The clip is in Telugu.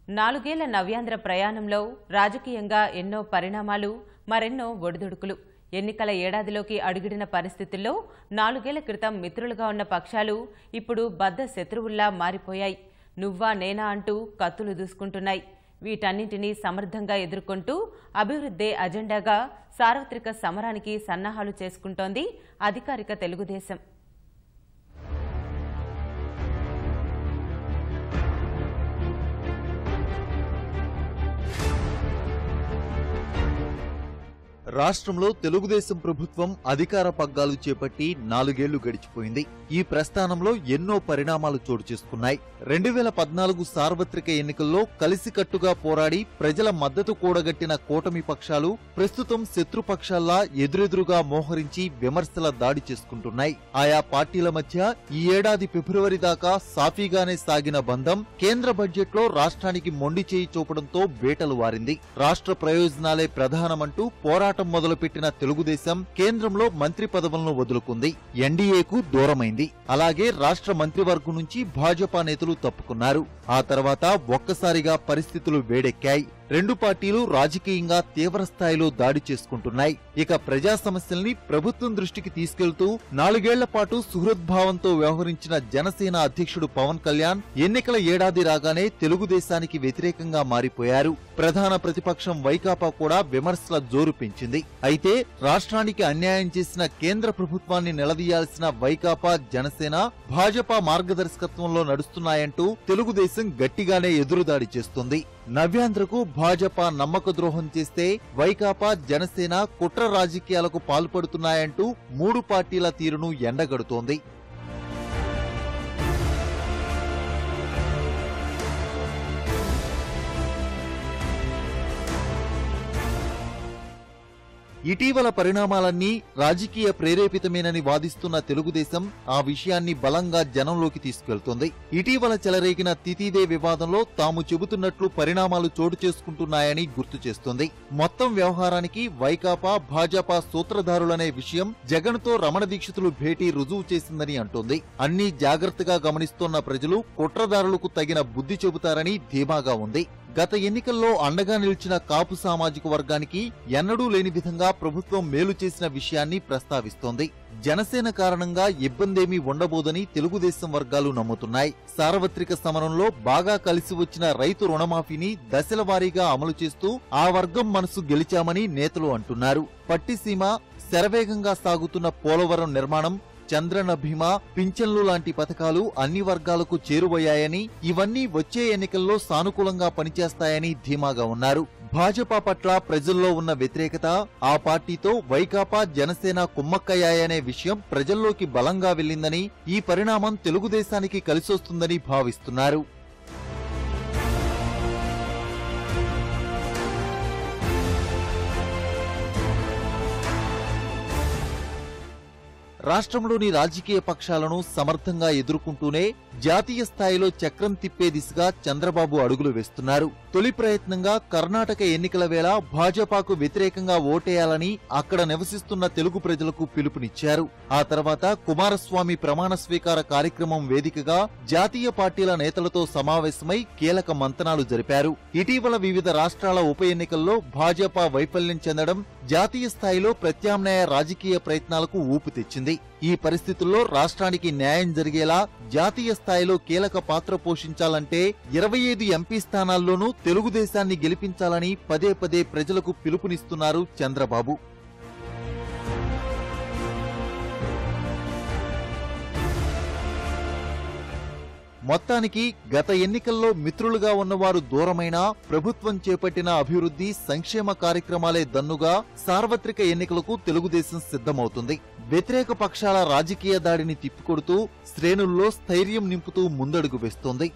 నాలుగేళ్ల నవ్యాంధ్ర ప్రయాణంలో రాజకీయంగా ఎన్నో పరిణామాలు, మరెన్నో ఒడిదుడుకులు. ఎన్నికల ఏడాదిలోకి అడుగిడిన పరిస్థితుల్లో 4 ఏళ్ల క్రితం మిత్రులుగా ఉన్న పక్షాలు ఇప్పుడు బద్ద శత్రువుల్లా మారిపోయాయి. నువ్వా నేనా అంటూ కత్తులు దూసుకుంటున్నాయి. వీటన్నింటినీ సమర్థంగా ఎదుర్కొంటూ అభివృద్ధే అజెండాగా సార్వత్రిక సమరానికి సన్నాహాలు చేసుకుంటోంది అధికారిక తెలుగుదేశం. రాష్ట్రంలో తెలుగుదేశం ప్రభుత్వం అధికార పగ్గాలు చేపట్టి 4 ఏళ్లు గడిచిపోయింది. ఈ ప్రస్థానంలో ఎన్నో పరిణామాలు చోటు చేసుకున్నాయి. 2014 సార్వత్రిక ఎన్నికల్లో కలిసికట్టుగా పోరాడి ప్రజల మద్దతు కూడగట్టిన కూటమి పక్షాలు ప్రస్తుతం శత్రుపక్షాల్లా ఎదురెదురుగా మోహరించి విమర్శల దాడి చేసుకుంటున్నాయి. ఆయా పార్టీల మధ్య ఈ ఏడాది ఫిబ్రవరి దాకా సాఫీగానే సాగిన బంధం కేంద్ర బడ్జెట్లో రాష్ట్రానికి మొండి చేయి చూపడంతో వేటలు వారింది. రాష్ట్ర ప్రయోజనాలే ప్రధానమంటూ పోరాటం మొదలుపెట్టిన తెలుగుదేశం కేంద్రంలో మంత్రి పదవులను వదులుకుంది. ఎన్డీఏకు దూరమైంది. అలాగే రాష్ట్ర మంత్రివర్గం నుంచి భాజపా నేతలు తప్పుకున్నారు. ఆ తర్వాత ఒక్కసారిగా పరిస్థితులు వేడెక్కాయి. రెండు పార్టీలు రాజకీయంగా తీవ్రస్థాయిలో దాడి చేసుకుంటున్నాయి. ఇక ప్రజా సమస్యల్ని ప్రభుత్వం దృష్టికి తీసుకెళ్తూ 4 ఏళ్ల పాటు సుహృద్భావంతో వ్యవహరించిన జనసేన అధ్యక్షుడు పవన్ కళ్యాణ్ ఎన్నికల ఏడాది రాగానే తెలుగుదేశానికి వ్యతిరేకంగా మారిపోయారు. ప్రధాన ప్రతిపక్షం వైకాపా కూడా విమర్శల జోరు పెంచింది. అయితే రాష్ట్రానికి అన్యాయం చేసిన కేంద్ర ప్రభుత్వాన్ని నిలదీయాల్సిన వైకాపా, జనసేన, భాజపా మార్గదర్శకత్వంలో నడుస్తున్నాయంటూ తెలుగుదేశం గట్టిగానే ఎదురుదాడి చేస్తుంది. నవ్యాంధ్రకు భాజపా నమ్మక ద్రోహం చేస్తే వైకాపా, జనసేన కుట్ర రాజకీయాలకు పాల్పడుతున్నాయంటూ 3 పార్టీల తీరును ఎండగడుతోంది. ఇటీవల పరిణామాలన్నీ రాజకీయ ప్రేరేపితమేనని వాదిస్తున్న తెలుగుదేశం ఆ విషయాన్ని బలంగా జనంలోకి తీసుకెళ్తోంది. ఇటీవల చెలరేగిన తితీదే వివాదంలో తాము చెబుతున్నట్లు పరిణామాలు చోటు చేసుకుంటున్నాయని గుర్తు చేస్తోంది. మొత్తం వ్యవహారానికి వైకాపా, భాజపా సూత్రధారులనే విషయం జగన్తో రమణ దీక్షితులు భేటీ రుజువు చేసిందని అంటోంది. అన్నీ జాగ్రత్తగా గమనిస్తోన్న ప్రజలు కుట్రదారులకు తగిన బుద్ధి చెబుతారని ధీమాగా ఉంది. గత ఎన్నికల్లో అండగా నిలిచిన కాపు సామాజిక వర్గానికి ఎన్నడూ లేని విధంగా ప్రభుత్వం మేలు చేసిన విషయాన్ని ప్రస్తావిస్తోంది. జనసేన కారణంగా ఇబ్బందేమీ ఉండబోదని తెలుగుదేశం వర్గాలు నమ్ముతున్నాయి. సార్వత్రిక సమరంలో బాగా కలిసి వచ్చిన రైతు రుణమాఫీని దశల వారీగా అమలు చేస్తూ ఆ వర్గం మనసు గెలిచామని నేతలు అంటున్నారు. పట్టిసీమ, శరవేగంగా సాగుతున్న పోలవరం నిర్మాణం, చంద్రన్న భీమా, పింఛన్లు లాంటి పథకాలు అన్ని వర్గాలకు చేరువయ్యాయని, ఇవన్నీ వచ్చే ఎన్నికల్లో సానుకూలంగా పనిచేస్తాయని ధీమాగా ఉన్నారు. భాజపా పట్ల ప్రజల్లో ఉన్న వ్యతిరేకత, ఆ పార్టీతో వైకాపా, జనసేన కుమ్మక్కయ్యాయనే విషయం ప్రజల్లోకి బలంగా వెళ్లిందని, ఈ పరిణామం తెలుగుదేశానికి కలిసొస్తుందని భావిస్తున్నారు. రాష్ట్రంలోని రాజకీయ పక్షాలను సమర్థంగా ఎదుర్కొంటూనే జాతీయ స్థాయిలో చక్రం తిప్పే దిశగా చంద్రబాబు అడుగులు వేస్తున్నారు. తొలి ప్రయత్నంగా కర్ణాటక ఎన్నికల వేళ భాజపాకు వ్యతిరేకంగా ఓటేయాలని అక్కడ నివసిస్తున్న తెలుగు ప్రజలకు పిలుపునిచ్చారు. ఆ తర్వాత కుమారస్వామి ప్రమాణ స్వీకార కార్యక్రమం వేదికగా జాతీయ పార్టీల నేతలతో సమావేశమై కీలక మంతనాలు జరిపారు. ఇటీవల వివిధ రాష్ట్రాల ఉప ఎన్నికల్లో భాజపా వైఫల్యం చెందడం జాతీయ స్థాయిలో ప్రత్యామ్నాయ రాజకీయ ప్రయత్నాలకు ఊపు తెచ్చింది. ఈ పరిస్థితుల్లో రాష్ట్రానికి న్యాయం జరిగేలా జాతీయ స్థాయిలో కీలక పాత్ర పోషించాలంటే 25 ఎంపీ స్థానాల్లోనూ తెలుగుదేశాన్ని గెలిపించాలని పదే పదే ప్రజలకు పిలుపునిస్తున్నారు చంద్రబాబు. మొత్తానికి గత ఎన్నికల్లో మిత్రులుగా ఉన్నవారు దూరమైనా ప్రభుత్వం చేపట్టిన అభివృద్ధి, సంక్షేమ కార్యక్రమాలే దన్నుగా సార్వత్రిక ఎన్నికలకు తెలుగుదేశం సిద్ధమవుతుంది. వ్యతిరేక పక్షాల రాజకీయ దాడిని తిప్పికొడుతూ శ్రేణుల్లో స్థైర్యం నింపుతూ ముందడుగు వేస్తోంది.